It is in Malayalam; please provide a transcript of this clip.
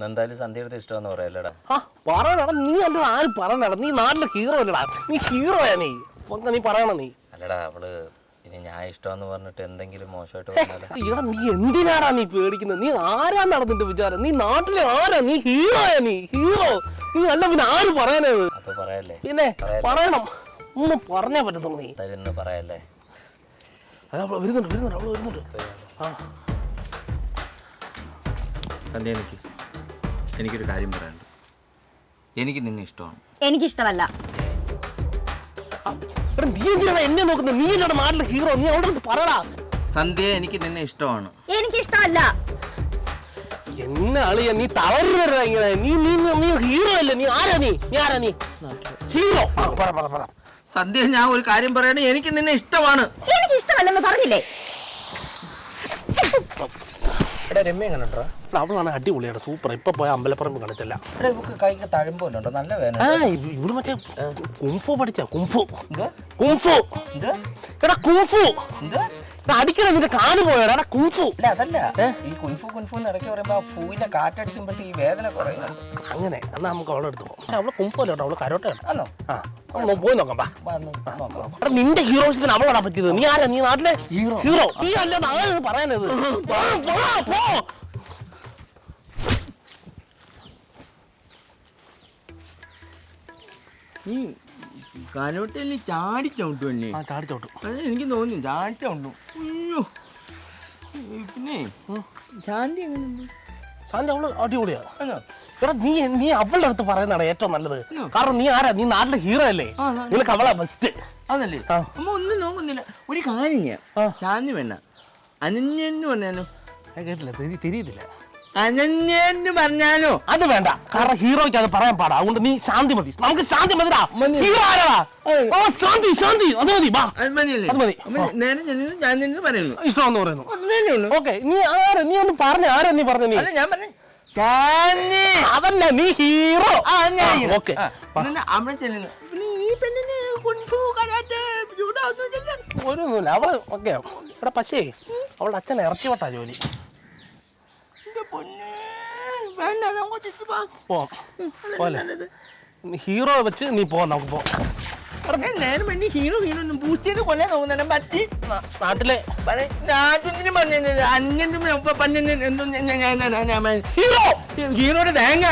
എന്തായാലും സന്ധ്യയുടെ ഇഷ്ടമെന്ന് പറയല്ലടാ. പറയണ നീ അല്ല ആര് പറയണ നീ നാട്ടിലെ ഹീറോ അല്ലടാ. നീ ഹീറോയാ നീ പറയണ നീ. അല്ലടാ അവള് ഇനി ഞാൻ ഇഷ്ടമെന്ന് പറഞ്ഞിട്ട് എന്തെങ്കിലും മോശമായിട്ട് പറഞ്ഞാലോ? ഇവിടെ നീ എന്തിനാടാ നീ പേടിക്കുന്നത്? നീ ആരാന്നാണ് നിന്റെ വിചാരം? നീ നാട്ടിലെ ആരാ? നീ ഹീറോയാ നീ ഹീറോ. നീ അല്ല പിന്നെ ആര് പറയാനത്? അപ്പൊ പറയല്ലേ? പിന്നെ പറയണം. ഒന്നും പറഞ്ഞാ പറ്റത്തുള്ളൂ. നീ ഇന്ന് പറയല്ലേ? വരുന്നുണ്ട് അവള് വരുന്നുണ്ട്. സന്ധ്യ എനിക്കൊരു കാര്യം പറയാനുണ്ട്. എനിക്ക് നിന്നെ ഇഷ്ടമാണ്. എനിക്കിഷ്ടമല്ല. നീ എന്തിനാണ് എന്നെ നോക്കുന്നത്? നീ എന്നോട് നാട്ടിലെ ഹീറോ. നീ അവിടെ പറയടാ. സന്ധ്യ എനിക്ക് നിന്നെ ഇഷ്ടമാണ്. എനിക്കിഷ്ടമല്ല. എന്നാളിയ നീ തളരുന്ന ഇങ്ങനെ? നീ ഹീറോ അല്ലേ? നീ ആരാ? നീ ഹീറോ? പറ. സന്ധ്യ ഞാൻ ഒരു കാര്യം പറയണേ, എനിക്ക് നിന്നെ ഇഷ്ടമാണ്. എനിക്ക് ഇഷ്ടമല്ലെന്ന് പറഞ്ഞില്ലേ? രമ്യ എങ്ങനെ ഉണ്ടോ? അവളാണ് അടിപൊളിയാണ്, സൂപ്പർ. ഇപ്പൊ പോയ അമ്പലപ്പറമ്പ് കാണിച്ചല്ല. ഇവക്ക് കൈക്ക് തഴമ്പോലുണ്ടോ? നല്ല വേദന. ഇവിടെ മറ്റേ കുംഫു പഠിച്ച കുംഫു. അടിക്കണ നിന്റെ കാല് പോയടാ കുംഫു. അല്ല അതല്ല, ഈ കുൻഫു ഇടയ്ക്ക് പറയുമ്പോ ആ ഫൂവിന്റെ കാറ്റടിക്കുമ്പോഴത്തെ ഈ വേദന കുറയുന്നുണ്ട്. അങ്ങനെ എന്നാ നമുക്ക് അവളെ എടുത്തു പോകും. അവളെ കുംഫു അല്ല കേട്ടോ, അവള് കരോട്ടയാണ്. ആണോ? പോയി നോക്കാം. നിന്റെ ഹീറോസിന് അവളാണ് പറ്റിയത്. നീ ആരാ? നീ നാട്ടിലെ ഹീറോ. നീ അല്ല പറയാനത്. നീ കരോട്ടയിൽ ചാടിച്ചോട്ടു തന്നെ? ചാടിച്ചോട്ടു. അത് എനിക്ക് തോന്നി ചാടിച്ചോട്ടു. അയ്യോ, പിന്നെ ശാന്തി എങ്ങനെയുണ്ട്? ശാന്തി അവള് അടിപൊളിയാ. എടാ നീ അവളുടെ അടുത്ത് പറയുന്നതാണ് ഏറ്റവും നല്ലത്. കാരണം നീ ആരാ? നീ നാട്ടിലെ ഹീറോ അല്ലേ? നിനക്ക് അവളാ ബെസ്റ്റ്. അതല്ലേ? അമ്മ ഒന്നും നോക്കുന്നില്ല. ഒരു കാര്യം ചെയ്യാം. ശാന്തി വേണ്ട, അനന്യെന്ന് പറഞ്ഞാലോ? കേട്ടില്ല, തിരിയത്തില്ല. അനന്യെന്ന് പറഞ്ഞാലോ? അത് വേണ്ട, കാരണം ഹീറോയ്ക്ക് അത് പറയാൻ പാടാ. അതുകൊണ്ട് നീ ശാന്തി മതി. നമുക്ക് ശാന്തി മതിടാ. ഹീറോ ആരാടാ? ശാന്തി അത് മതി. ഇഷ്ടമെന്ന് പറയുന്നു. ഓക്കെ, നീ ആരാ? നീ ഒന്ന് പറഞ്ഞ ആരാ? നീ പറഞ്ഞു. ഞാൻ പറഞ്ഞു അതല്ല, നീ ഹീറോ. ഓക്കെ, അവിടെ ചെല്ലുന്നു. ഒന്നുമില്ല. അവള് ഓക്കെ. ഇവിടെ പക്ഷേ അവളുടെ അച്ഛൻ ഇറച്ചിവട്ടാ ജോലി. ഹീറോ വെച്ച് നീ പോ. നമുക്ക് പോ. ഹീറോ ബൂസ്റ്റ് ചെയ്ത് കൊല്ലാൻ നോക്കുന്നുണ്ട്. പറ്റി നാട്ടിലെ ഹീറോ ഹീറോയുടെ തേങ്ങ.